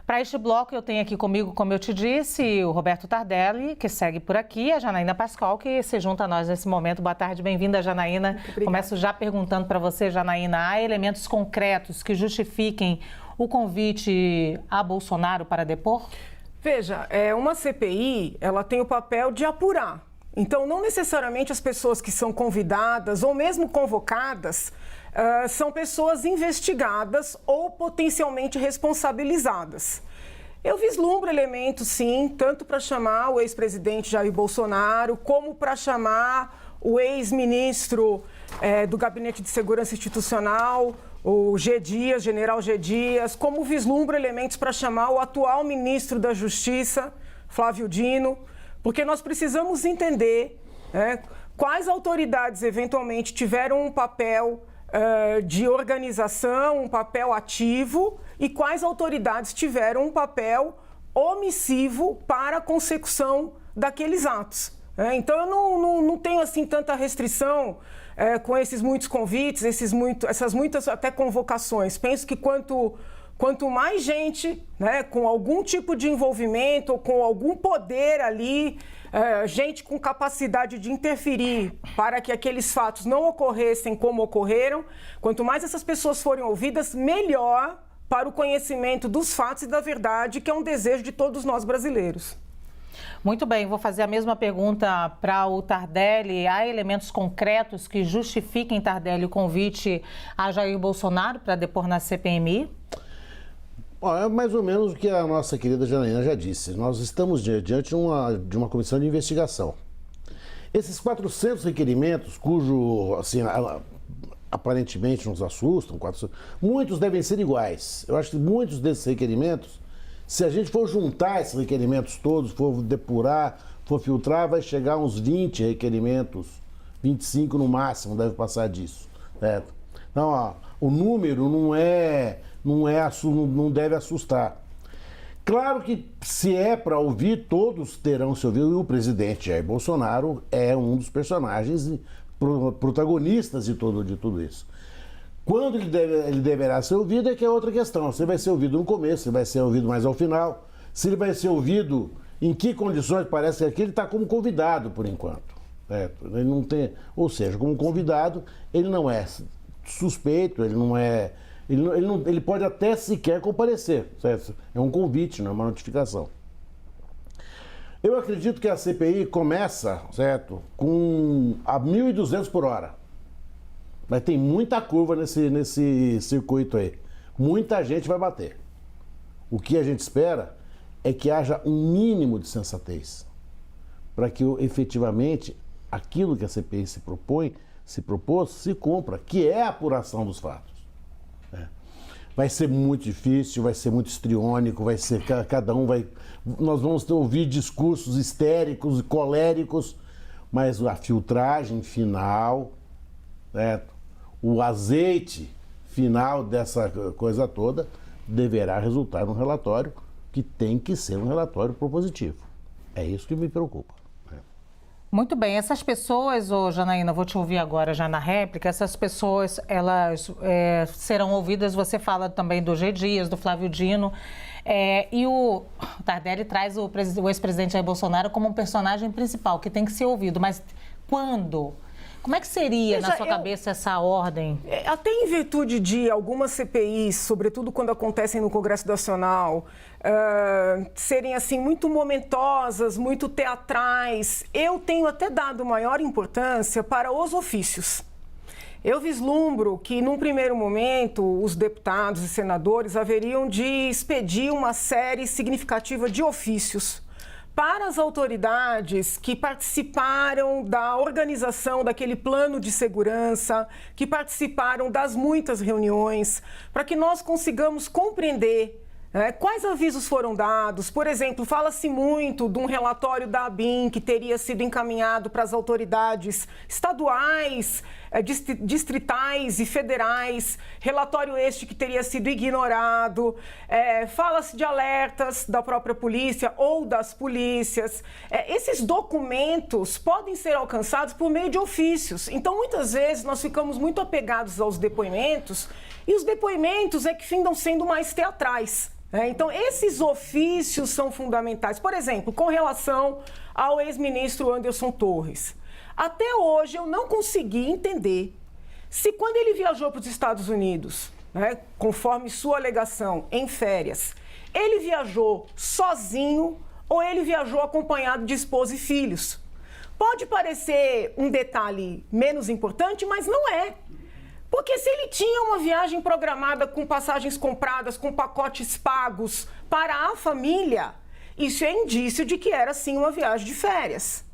Para este bloco, eu tenho aqui comigo, como eu te disse, o Roberto Tardelli, que segue por aqui, a Janaína Pascoal, que se junta a nós nesse momento. Boa tarde, bem-vinda, Janaína. Começo já perguntando para você, Janaína, há elementos concretos que justifiquem o convite a Bolsonaro para depor? Veja, uma CPI, ela tem o papel de apurar. Então, não necessariamente as pessoas que são convidadas ou mesmo convocadas são pessoas investigadas ou potencialmente responsabilizadas. Eu vislumbro elementos, sim, tanto para chamar o ex-presidente Jair Bolsonaro, como para chamar o ex-ministro do Gabinete de Segurança Institucional, o G. Dias, general G. Dias, como vislumbro elementos para chamar o atual ministro da Justiça, Flávio Dino, porque nós precisamos entender quais autoridades eventualmente tiveram um papel de organização, um papel ativo, e quais autoridades tiveram um papel omissivo para a consecução daqueles atos. Então, eu não tenho assim tanta restrição com esses muitos convites, essas muitas até convocações. Penso que quanto mais gente com algum tipo de envolvimento ou com algum poder ali, gente com capacidade de interferir para que aqueles fatos não ocorressem como ocorreram, quanto mais essas pessoas forem ouvidas, melhor para o conhecimento dos fatos e da verdade, que é um desejo de todos nós brasileiros. Muito bem, vou fazer a mesma pergunta para o Tardelli. Há elementos concretos que justifiquem, Tardelli, o convite a Jair Bolsonaro para depor na CPMI? É mais ou menos o que a nossa querida Janaína já disse. Nós estamos diante de uma comissão de investigação. Esses 400 requerimentos, cujo, assim, aparentemente nos assustam, muitos devem ser iguais. Eu acho que muitos desses requerimentos, se a gente for juntar esses requerimentos todos, for depurar, for filtrar, vai chegar a uns 20 requerimentos, 25 no máximo, deve passar disso, certo? Então, o número não deve assustar. Claro que se é para ouvir, todos terão se ouvir, e o presidente Jair Bolsonaro é um dos personagens protagonistas de tudo isso. Quando ele deverá ser ouvido é que é outra questão. Se ele vai ser ouvido no começo, se ele vai ser ouvido mais ao final, se ele vai ser ouvido em que condições, parece que aqui ele está como convidado por enquanto. Certo? Ele não tem, ou seja, como convidado, ele não é suspeito, ele pode até sequer comparecer, certo? É um convite, não é uma notificação. Eu acredito que a CPI começa, certo, a 1.200 por hora. Mas tem muita curva nesse circuito aí. Muita gente vai bater. O que a gente espera é que haja um mínimo de sensatez para que efetivamente aquilo que a CPI se propôs, se cumpra, que é a apuração dos fatos. Vai ser muito difícil, vai ser muito histriônico, vai ser nós vamos ouvir discursos histéricos e coléricos, mas a filtragem final, certo? O azeite final dessa coisa toda deverá resultar num relatório que tem que ser um relatório propositivo. É isso que me preocupa. Muito bem, essas pessoas, Janaína, vou te ouvir agora já na réplica, essas pessoas, elas serão ouvidas, você fala também do G. Dias, do Flávio Dino, e o Tardelli traz o ex-presidente Jair Bolsonaro como um personagem principal, que tem que ser ouvido, mas quando? Como é que seria, na sua cabeça, essa ordem? Até em virtude de algumas CPIs, sobretudo quando acontecem no Congresso Nacional, serem assim muito momentosas, muito teatrais, eu tenho até dado maior importância para os ofícios. Eu vislumbro que, num primeiro momento, os deputados e senadores haveriam de expedir uma série significativa de ofícios para as autoridades que participaram da organização daquele plano de segurança, que participaram das muitas reuniões, para que nós consigamos compreender quais avisos foram dados. Por exemplo, fala-se muito de um relatório da ABIN que teria sido encaminhado para as autoridades estaduais, distritais e federais, relatório este que teria sido ignorado, fala-se de alertas da própria polícia ou das polícias. Esses documentos podem ser alcançados por meio de ofícios. Então, muitas vezes, nós ficamos muito apegados aos depoimentos e os depoimentos é que findam sendo mais teatrais. Então, esses ofícios são fundamentais. Por exemplo, com relação ao ex-ministro Anderson Torres. Até hoje, eu não consegui entender se quando ele viajou para os Estados Unidos, conforme sua alegação, em férias, ele viajou sozinho ou ele viajou acompanhado de esposa e filhos. Pode parecer um detalhe menos importante, mas não é. Porque se ele tinha uma viagem programada com passagens compradas, com pacotes pagos para a família, isso é indício de que era sim uma viagem de férias.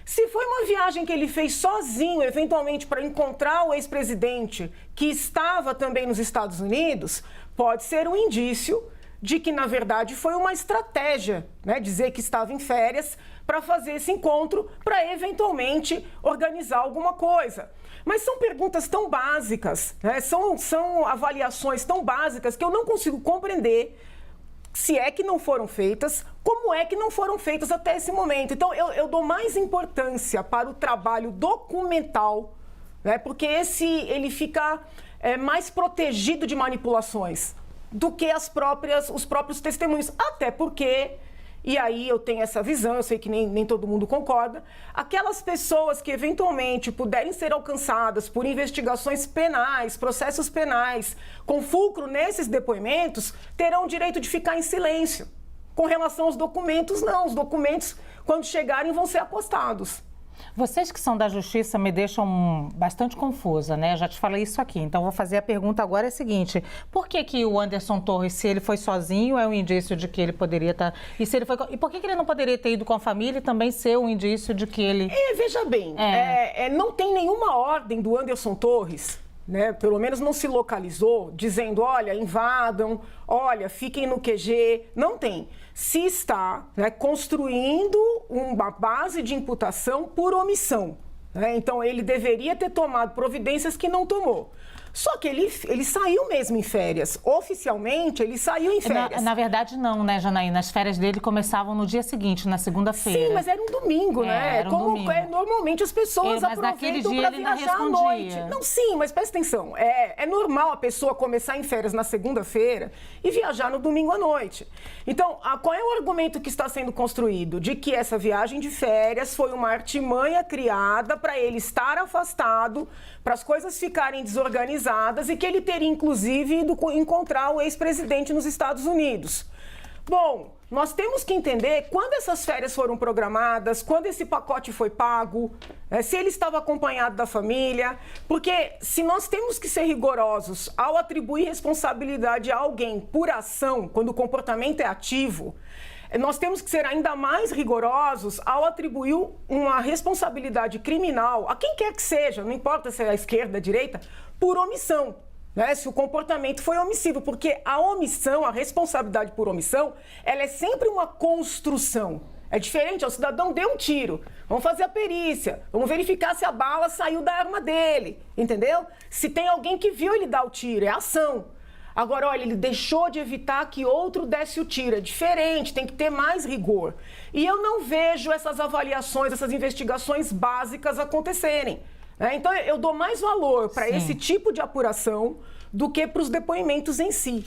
Se foi uma viagem que ele fez sozinho, eventualmente para encontrar o ex-presidente, que estava também nos Estados Unidos, pode ser um indício de que, na verdade, foi uma estratégia, dizer que estava em férias para fazer esse encontro, para eventualmente organizar alguma coisa. Mas são perguntas tão básicas, são avaliações tão básicas que eu não consigo compreender se é que não foram feitas, como é que não foram feitas até esse momento. Então, eu dou mais importância para o trabalho documental, porque ele fica mais protegido de manipulações do que os próprios testemunhos. Até porque, e aí eu tenho essa visão, eu sei que nem todo mundo concorda, aquelas pessoas que eventualmente puderem ser alcançadas por investigações penais, processos penais, com fulcro nesses depoimentos, terão o direito de ficar em silêncio. Com relação aos documentos, não. Os documentos, quando chegarem, vão ser apostados. Vocês que são da justiça me deixam bastante confusa, né? Eu já te falei isso aqui, então vou fazer a pergunta agora, é a seguinte: por que o Anderson Torres, se ele foi sozinho, é um indício de que ele poderia estar... E por que ele não poderia ter ido com a família e também ser um indício de que ele... Veja bem, não tem nenhuma ordem do Anderson Torres, pelo menos não se localizou, dizendo, olha, invadam, olha, fiquem no QG. Não tem. Se está construindo uma base de imputação por omissão. Então, ele deveria ter tomado providências que não tomou. Só que ele saiu mesmo em férias. Oficialmente, ele saiu em férias. Na verdade, não, né, Janaína? As férias dele começavam no dia seguinte, na segunda-feira. Sim, mas era um domingo, né? Era um domingo. Normalmente as pessoas aproveitam para viajar à noite. Não, sim, mas presta atenção. É normal a pessoa começar em férias na segunda-feira e viajar no domingo à noite. Então, qual é o argumento que está sendo construído? De que essa viagem de férias foi uma artimanha criada para ele estar afastado, para as coisas ficarem desorganizadas e que ele teria, inclusive, ido encontrar o ex-presidente nos Estados Unidos. Bom, nós temos que entender quando essas férias foram programadas, quando esse pacote foi pago, se ele estava acompanhado da família, porque se nós temos que ser rigorosos ao atribuir responsabilidade a alguém por ação, quando o comportamento é ativo, nós temos que ser ainda mais rigorosos ao atribuir uma responsabilidade criminal a quem quer que seja, não importa se é a esquerda, a direita, por omissão. Se o comportamento foi omissivo, porque a omissão, a responsabilidade por omissão, ela é sempre uma construção. É diferente, o cidadão deu um tiro, vamos fazer a perícia, vamos verificar se a bala saiu da arma dele, entendeu? Se tem alguém que viu ele dar o tiro, é ação. Agora, olha, ele deixou de evitar que outro desse o tiro. É diferente, tem que ter mais rigor. E eu não vejo essas avaliações, essas investigações básicas acontecerem. Então, eu dou mais valor para esse tipo de apuração do que para os depoimentos em si.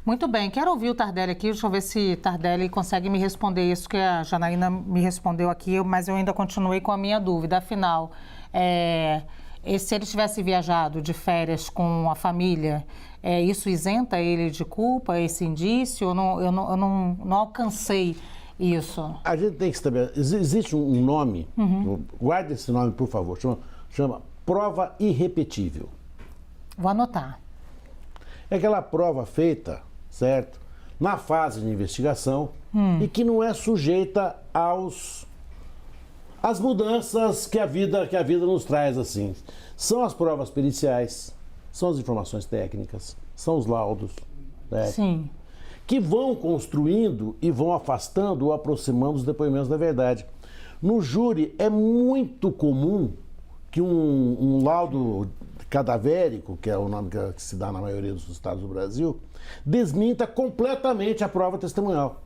Muito bem, quero ouvir o Tardelli aqui, deixa eu ver se Tardelli consegue me responder isso que a Janaína me respondeu aqui, mas eu ainda continuei com a minha dúvida. Afinal, se ele tivesse viajado de férias com a família, isso isenta ele de culpa, esse indício? Eu não alcancei isso. A gente tem que estabelecer. Existe um nome, guarde esse nome, por favor, chama prova irrepetível. Vou anotar. É aquela prova feita, certo, na fase de investigação e que não é sujeita às mudanças que a vida nos traz, assim. São as provas periciais, são as informações técnicas, são os laudos, né? Sim. Que vão construindo e vão afastando ou aproximando os depoimentos da verdade. No júri é muito comum que um laudo cadavérico, que é o nome que se dá na maioria dos estados do Brasil, desminta completamente a prova testemunhal.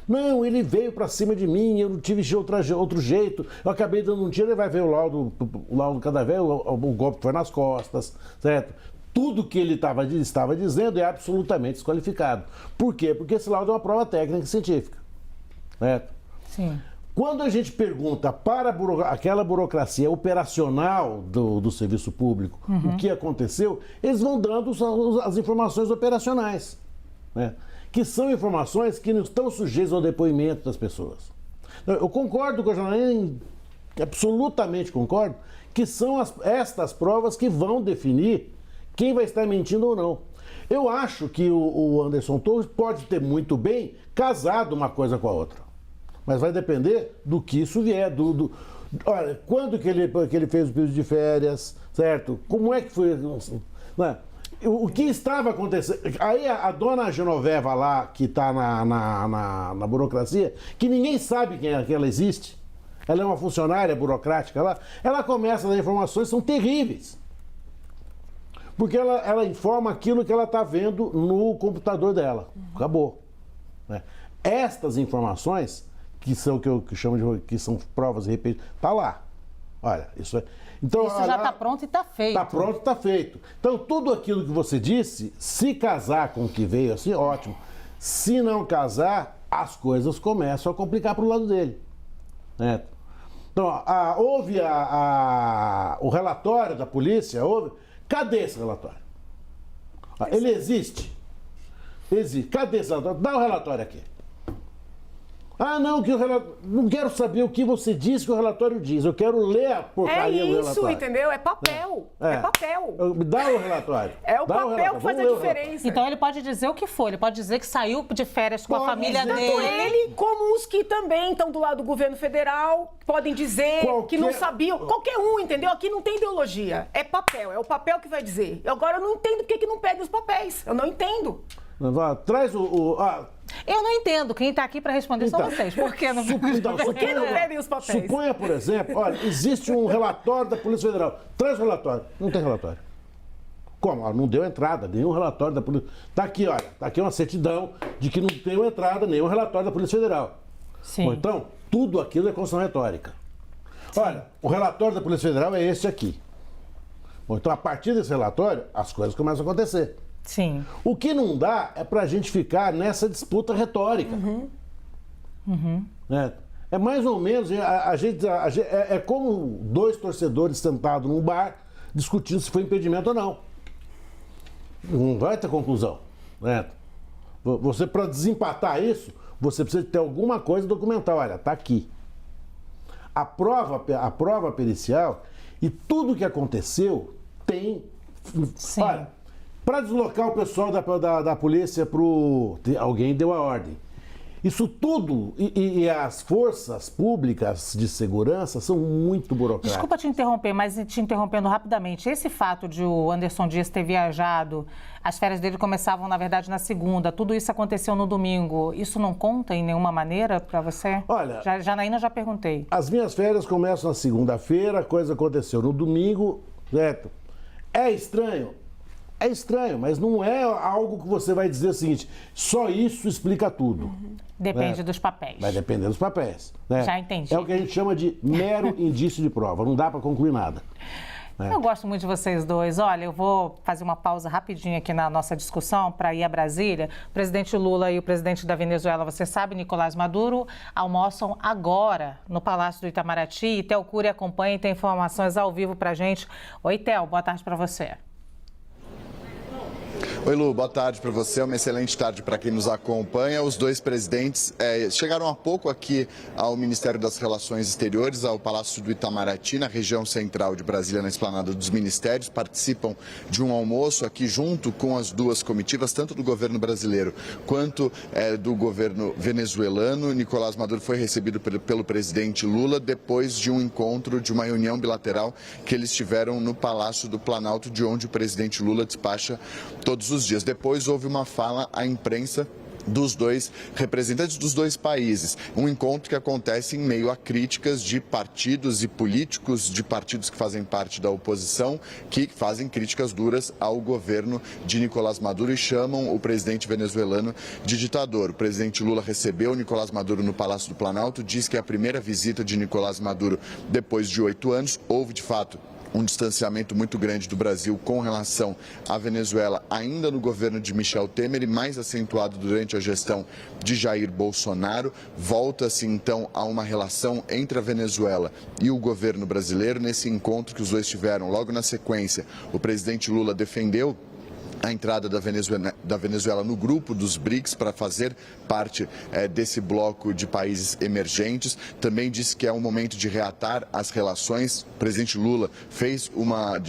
Não, ele veio para cima de mim, eu não tive outro jeito, eu acabei dando um tiro, ele vai ver o laudo cadavérico, o golpe foi nas costas, certo? Tudo que ele estava dizendo é absolutamente desqualificado. Por quê? Porque esse laudo é uma prova técnica e científica, certo? Sim. Quando a gente pergunta para aquela burocracia operacional do serviço público o que aconteceu, eles vão dando as informações operacionais, né? Que são informações que não estão sujeitas ao depoimento das pessoas. Eu concordo com a Janaína, absolutamente concordo, que são estas provas que vão definir quem vai estar mentindo ou não. Eu acho que o Anderson Torres pode ter muito bem casado uma coisa com a outra. Mas vai depender do que isso vier, olha, quando que ele fez o pedido de férias, certo? Como é que foi, né? O que estava acontecendo? Aí a dona Genoveva lá, que está na burocracia, que ninguém sabe quem é que ela existe, ela é uma funcionária burocrática lá, ela começa a dar informações que são terríveis. Porque ela informa aquilo que ela está vendo no computador dela. Acabou. Né? Estas informações que são que eu chamo que são provas repetidas, tá lá. Olha, isso é. Então, isso já está pronto e está feito. Está pronto e está feito. Então, tudo aquilo que você disse, se casar com o que veio, assim, ótimo. Se não casar, as coisas começam a complicar para o lado dele. Né? Então, houve o relatório da polícia, cadê esse relatório? Ele existe? Existe. Cadê esse relatório? Dá o relatório aqui. Ah, não, não quero saber o que você disse que o relatório diz. Eu quero ler a porcaria do relatório. É isso, entendeu? É papel. É papel. Dá o relatório. É o papel que faz a diferença. Então ele pode dizer o que for. Ele pode dizer que saiu de férias com a família dele. Tanto ele como os que também estão do lado do governo federal podem dizer que não sabiam. Qualquer um, entendeu? Aqui não tem ideologia. É papel. É o papel que vai dizer. Agora eu não entendo por que não pedem os papéis. Eu não entendo. Traz Eu não entendo. Quem está aqui para responder são vocês. Por que não, por que não pedem os papéis? Suponha, por exemplo, olha, existe um relatório da Polícia Federal. Traz o relatório. Não tem relatório. Como? Não deu entrada, nenhum relatório da Polícia. Está aqui, olha, está aqui uma certidão de que não deu entrada nenhum relatório da Polícia Federal. Sim. Bom, então, tudo aquilo é construção retórica. Sim. Olha, o relatório da Polícia Federal é esse aqui. Bom, então, a partir desse relatório, as coisas começam a acontecer. Sim. O que não dá é para a gente ficar nessa disputa retórica. É mais ou menos, é como dois torcedores sentados num bar discutindo se foi impedimento ou não. Não vai ter conclusão. Né? Você, para desempatar isso, você precisa ter alguma coisa documental. Olha, está aqui. A prova pericial e tudo que aconteceu tem... Sim. Olha, para deslocar o pessoal da polícia alguém deu a ordem. Isso tudo e as forças públicas de segurança são muito burocráticas. Desculpa te interromper, mas te interrompendo rapidamente. Esse fato de o Anderson Dias ter viajado, as férias dele começavam, na verdade, na segunda, tudo isso aconteceu no domingo. Isso não conta em nenhuma maneira para você? Olha... Janaína, já perguntei. As minhas férias começam na segunda-feira, a coisa aconteceu no domingo, certo? É estranho? É estranho, mas não é algo que você vai dizer o seguinte, só isso explica tudo. Depende dos papéis. Vai depender dos papéis. Né? Já entendi. É o que a gente chama de mero indício de prova, não dá para concluir nada. Eu gosto muito de vocês dois. Olha, eu vou fazer uma pausa rapidinho aqui na nossa discussão para ir a Brasília. O presidente Lula e o presidente da Venezuela, você sabe, Nicolás Maduro, almoçam agora no Palácio do Itamaraty. E Theo Cury acompanha e tem informações ao vivo para a gente. Oi, Theo, boa tarde para você. Oi, Lu, boa tarde para você, uma excelente tarde para quem nos acompanha. Os dois presidentes chegaram há pouco aqui ao Ministério das Relações Exteriores, ao Palácio do Itamaraty, na região central de Brasília, na Esplanada dos Ministérios. Participam de um almoço aqui junto com as duas comitivas, tanto do governo brasileiro quanto do governo venezuelano. Nicolás Maduro foi recebido pelo presidente Lula depois de um encontro, de uma reunião bilateral que eles tiveram no Palácio do Planalto, de onde o presidente Lula despacha todos os dias. Depois houve uma fala à imprensa dos dois representantes dos dois países. Um encontro que acontece em meio a críticas de partidos e políticos de partidos que fazem parte da oposição, que fazem críticas duras ao governo de Nicolás Maduro e chamam o presidente venezuelano de ditador. O presidente Lula recebeu Nicolás Maduro no Palácio do Planalto, diz que é a primeira visita de Nicolás Maduro depois de 8 anos. Houve, de fato, um distanciamento muito grande do Brasil com relação à Venezuela, ainda no governo de Michel Temer e mais acentuado durante a gestão de Jair Bolsonaro. Volta-se então a uma relação entre a Venezuela e o governo brasileiro. Nesse encontro que os dois tiveram, logo na sequência, o presidente Lula defendeu a entrada da Venezuela no grupo dos BRICS para fazer parte desse bloco de países emergentes. Também disse que é um momento de reatar as relações. O presidente Lula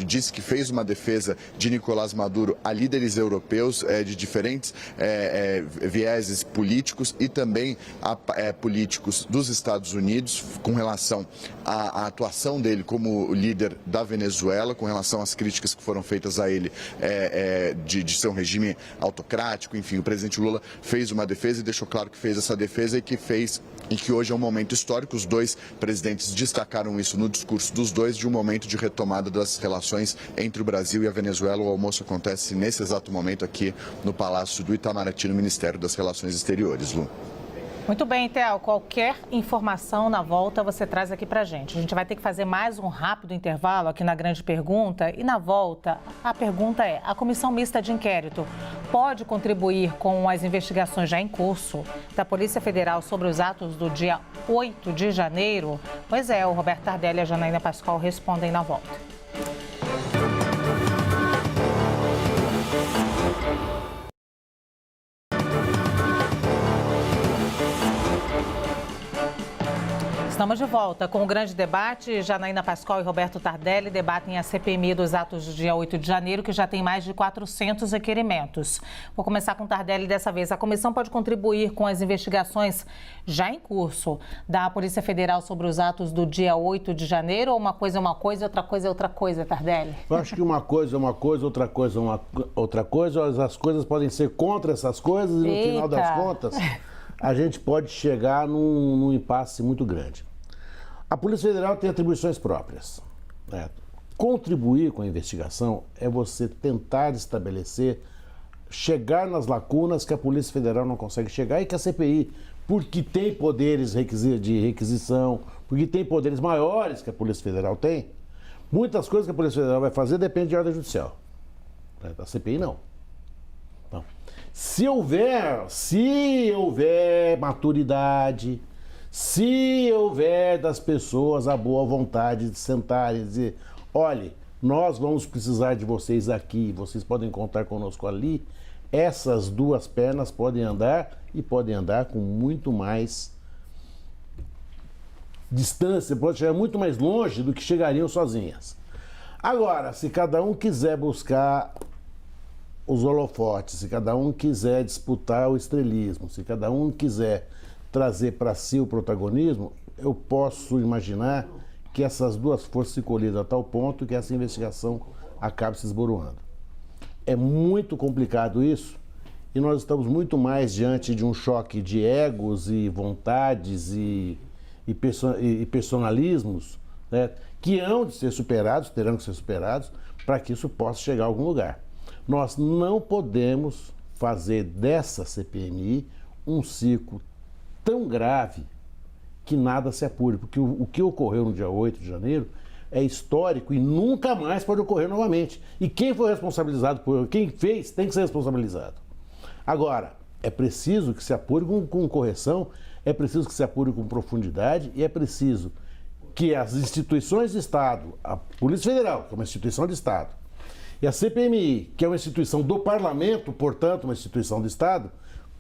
disse que fez uma defesa de Nicolás Maduro a líderes europeus de diferentes vieses políticos e também a políticos dos Estados Unidos com relação à atuação dele como líder da Venezuela, com relação às críticas que foram feitas a ele de ser um regime autocrático. Enfim, o presidente Lula fez uma defesa e deixou claro que fez essa defesa e que hoje é um momento histórico. Os dois presidentes destacaram isso no discurso dos dois, de um momento de retomada das relações entre o Brasil e a Venezuela. O almoço acontece nesse exato momento aqui no Palácio do Itamaraty, no Ministério das Relações Exteriores. Lu. Muito bem, Theo. Qualquer informação na volta você traz aqui pra gente. A gente vai ter que fazer mais um rápido intervalo aqui na Grande Pergunta. E na volta, a pergunta é: a Comissão Mista de Inquérito pode contribuir com as investigações já em curso da Polícia Federal sobre os atos do dia 8 de janeiro? Pois é, o Roberto Tardelli e a Janaína Pascoal respondem na volta. Estamos de volta com o grande debate. Janaína Pascoal e Roberto Tardelli debatem a CPMI dos atos do dia 8 de janeiro, que já tem mais de 400 requerimentos. Vou começar com o Tardelli dessa vez. A comissão pode contribuir com as investigações já em curso da Polícia Federal sobre os atos do dia 8 de janeiro, ou uma coisa é uma coisa, outra coisa é outra coisa, Tardelli? Eu acho que uma coisa é uma coisa, outra coisa é outra coisa. As coisas podem ser contra essas coisas e no final das contas a gente pode chegar num impasse muito grande. A Polícia Federal tem atribuições próprias. Contribuir com a investigação é você tentar estabelecer, chegar nas lacunas que a Polícia Federal não consegue chegar e que a CPI, porque tem poderes de requisição, porque tem poderes maiores que a Polícia Federal tem, muitas coisas que a Polícia Federal vai fazer dependem de ordem judicial. Da CPI, não. Então, se houver maturidade, se houver das pessoas a boa vontade de sentarem e dizer: olhe, nós vamos precisar de vocês aqui, vocês podem contar conosco ali, essas duas pernas podem andar e podem andar com muito mais distância, pode chegar muito mais longe do que chegariam sozinhas. Agora, se cada um quiser buscar os holofotes, se cada um quiser disputar o estrelismo, se cada um quiser trazer para si o protagonismo, eu posso imaginar que essas duas forças se colidam a tal ponto que essa investigação acabe se esboroando. É muito complicado isso e nós estamos muito mais diante de um choque de egos e vontades e personalismos, né, que hão de ser superados, terão que ser superados, para que isso possa chegar a algum lugar. Nós não podemos fazer dessa CPMI um ciclo tão grave que nada se apure, porque o que ocorreu no dia 8 de janeiro é histórico e nunca mais pode ocorrer novamente. E quem foi responsabilizado quem fez tem que ser responsabilizado. Agora, é preciso que se apure com correção, é preciso que se apure com profundidade e é preciso que as instituições de Estado, a Polícia Federal, que é uma instituição de Estado, e a CPMI, que é uma instituição do Parlamento, portanto, uma instituição do Estado,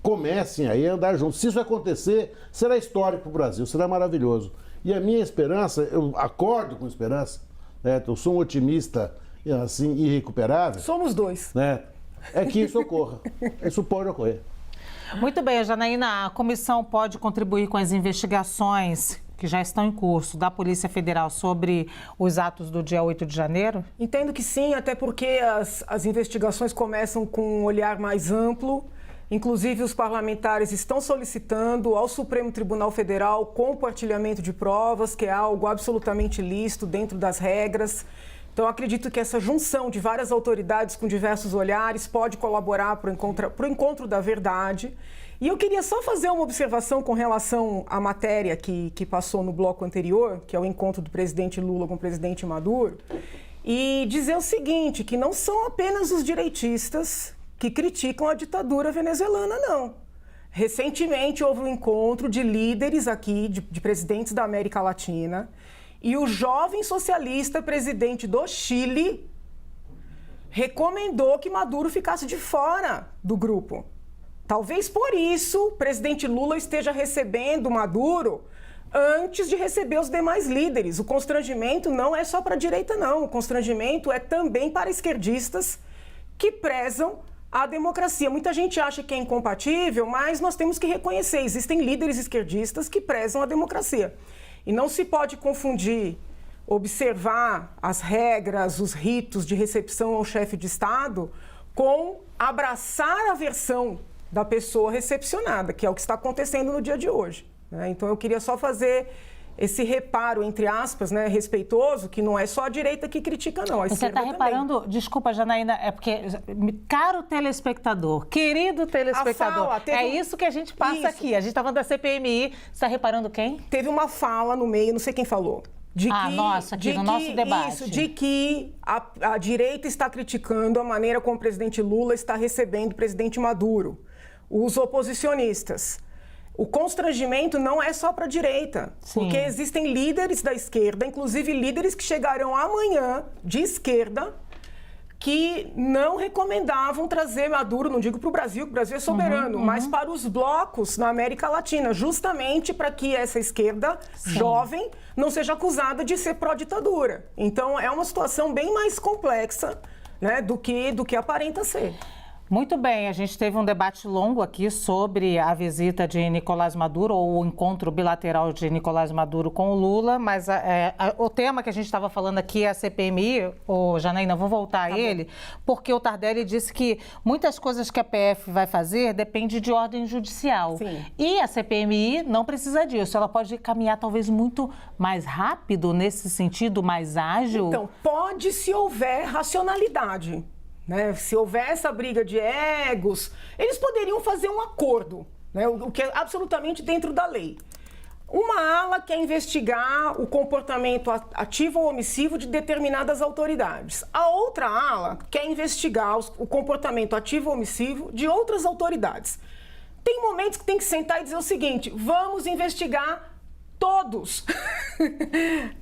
comecem aí a andar juntos. Se isso acontecer, será histórico para o Brasil, será maravilhoso. E a minha esperança, eu acordo com esperança, né? Eu sou um otimista assim, irrecuperável. Somos dois. Né? É que isso ocorra. Isso pode ocorrer. Muito bem, Janaína, a comissão pode contribuir com as investigações que já estão em curso da Polícia Federal sobre os atos do dia 8 de janeiro? Entendo que sim, até porque as investigações começam com um olhar mais amplo. Inclusive, os parlamentares estão solicitando ao Supremo Tribunal Federal compartilhamento de provas, que é algo absolutamente lícito dentro das regras. Então, acredito que essa junção de várias autoridades com diversos olhares pode colaborar para o encontro da verdade. E eu queria só fazer uma observação com relação à matéria que passou no bloco anterior, que é o encontro do presidente Lula com o presidente Maduro, e dizer o seguinte, que não são apenas os direitistas que criticam a ditadura venezuelana, não. Recentemente houve um encontro de líderes aqui, de presidentes da América Latina, e o jovem socialista presidente do Chile recomendou que Maduro ficasse de fora do grupo. Talvez por isso o presidente Lula esteja recebendo Maduro antes de receber os demais líderes. O constrangimento não é só para a direita, não. O constrangimento é também para esquerdistas que prezam a democracia. Muita gente acha que é incompatível, mas nós temos que reconhecer, existem líderes esquerdistas que prezam a democracia. E não se pode confundir observar as regras, os ritos de recepção ao chefe de Estado com abraçar a versão da pessoa recepcionada, que é o que está acontecendo no dia de hoje. Então, eu queria só fazer esse reparo, entre aspas, respeitoso, que não é só a direita que critica, não. A Você está reparando, desculpa, Janaína, é porque, caro telespectador, querido telespectador, isso que a gente passa aqui. A gente está falando da CPMI, você está reparando quem? Teve uma fala no meio, não sei quem falou. Nosso debate. Isso, de que a direita está criticando a maneira como o presidente Lula está recebendo o presidente Maduro, os oposicionistas. O constrangimento não é só para a direita, porque existem líderes da esquerda, inclusive líderes que chegarão amanhã de esquerda, que não recomendavam trazer Maduro, não digo para o Brasil é soberano, mas para os blocos na América Latina, justamente para que essa esquerda jovem não seja acusada de ser pró-ditadura. Então, é uma situação bem mais complexa, do que aparenta ser. Muito bem, a gente teve um debate longo aqui sobre a visita de Nicolás Maduro, ou o encontro bilateral de Nicolás Maduro com o Lula, mas o tema que a gente estava falando aqui é a CPMI, Janaína, vou voltar a ele, porque o Tardelli disse que muitas coisas que a PF vai fazer depende de ordem judicial. Sim. E a CPMI não precisa disso, ela pode caminhar talvez muito mais rápido, nesse sentido, mais ágil? Então, pode se houver racionalidade. Se houver essa briga de egos, eles poderiam fazer um acordo, o que é absolutamente dentro da lei. Uma ala quer investigar o comportamento ativo ou omissivo de determinadas autoridades. A outra ala quer investigar o comportamento ativo ou omissivo de outras autoridades. Tem momentos que tem que sentar e dizer o seguinte: vamos investigar todos.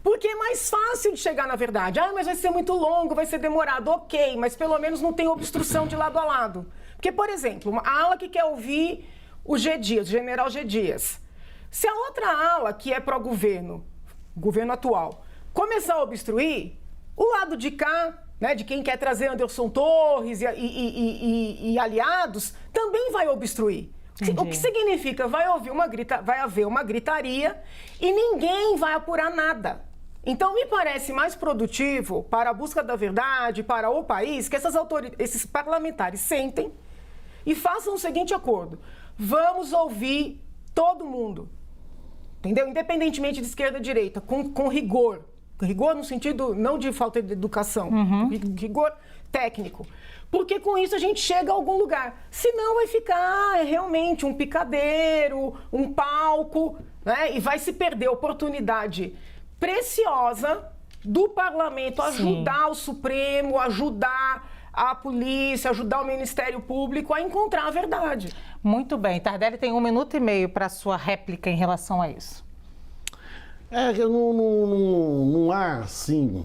Porque é mais fácil de chegar na verdade. Mas vai ser muito longo, vai ser demorado. Ok, mas pelo menos não tem obstrução de lado a lado. Porque, por exemplo, uma ala que quer ouvir o G. Dias, o general G. Dias. Se a outra ala, que é pró-governo, governo atual, começar a obstruir, o lado de cá, de quem quer trazer Anderson Torres e aliados, também vai obstruir. Entendi. O que significa? Vai haver uma gritaria e ninguém vai apurar nada. Então, me parece mais produtivo para a busca da verdade, para o país, que esses parlamentares sentem e façam o seguinte acordo: vamos ouvir todo mundo, entendeu? Independentemente de esquerda ou direita, com rigor. Rigor no sentido não de falta de educação, rigor técnico. Porque com isso a gente chega a algum lugar. Senão vai ficar realmente um picadeiro, um palco, e vai se perder a oportunidade preciosa do parlamento ajudar o Supremo, ajudar a polícia, ajudar o Ministério Público a encontrar a verdade. Muito bem. Tardelli tem 1 minuto e meio para a sua réplica em relação a isso. Não há, assim,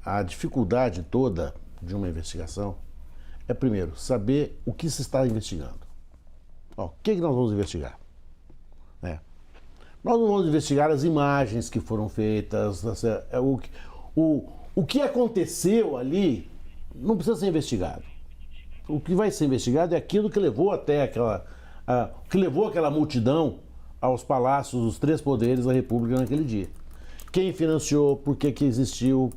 a dificuldade toda de uma investigação. É, primeiro, saber o que se está investigando. O que nós vamos investigar? Nós não vamos investigar as imagens que foram feitas, o que aconteceu ali não precisa ser investigado. O que vai ser investigado é aquilo que levou até aquela multidão aos palácios dos 3 poderes da República naquele dia. Quem financiou, por que existiu,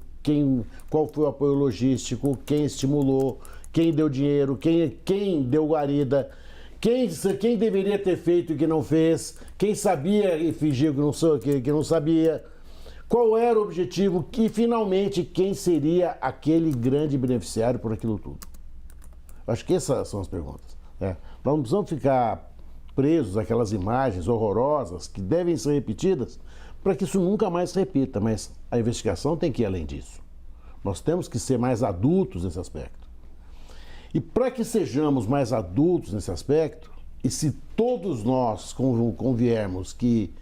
qual foi o apoio logístico, quem estimulou, quem deu dinheiro, quem deu guarida, Quem deveria ter feito e que não fez? Quem sabia e fingiu que não sabia? Qual era o objetivo? E, finalmente, quem seria aquele grande beneficiário por aquilo tudo? Acho que essas são as perguntas. Né? Nós não precisamos ficar presos àquelas imagens horrorosas que devem ser repetidas para que isso nunca mais se repita, mas a investigação tem que ir além disso. Nós temos que ser mais adultos nesse aspecto. E para que sejamos mais adultos nesse aspecto, e se todos nós conviermos que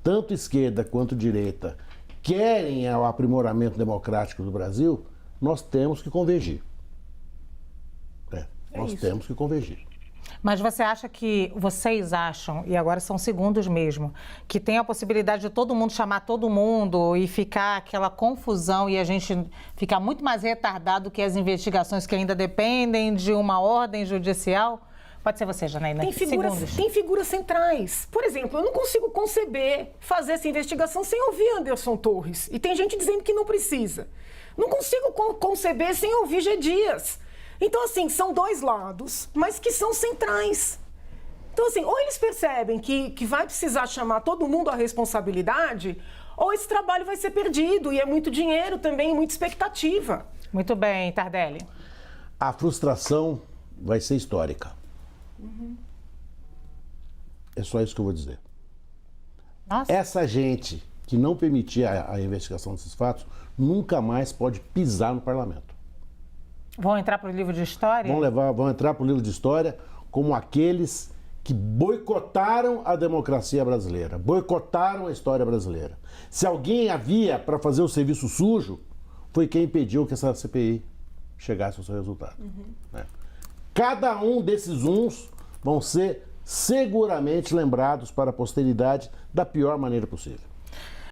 tanto esquerda quanto direita querem o aprimoramento democrático do Brasil, nós temos que convergir. Nós temos que convergir. Mas vocês acham, e agora são segundos mesmo, que tem a possibilidade de todo mundo chamar todo mundo e ficar aquela confusão e a gente ficar muito mais retardado que as investigações que ainda dependem de uma ordem judicial? Pode ser você, Janaína. Tem figuras centrais. Por exemplo, eu não consigo conceber fazer essa investigação sem ouvir Anderson Torres. E tem gente dizendo que não precisa. Não consigo conceber sem ouvir G. Dias. Então, assim, são dois lados, mas que são centrais. Então, assim, ou eles percebem que vai precisar chamar todo mundo à responsabilidade, ou esse trabalho vai ser perdido. E é muito dinheiro também, muita expectativa. Muito bem, Tardelli. A frustração vai ser histórica. É só isso que eu vou dizer. Nossa. Essa gente que não permitia a investigação desses fatos nunca mais pode pisar no parlamento. Vão entrar para o livro de história? Vão entrar para o livro de história como aqueles que boicotaram a democracia brasileira, boicotaram a história brasileira. Se alguém havia para fazer o serviço sujo, foi quem impediu que essa CPI chegasse ao seu resultado. Né? Cada um desses uns vão ser seguramente lembrados para a posteridade da pior maneira possível.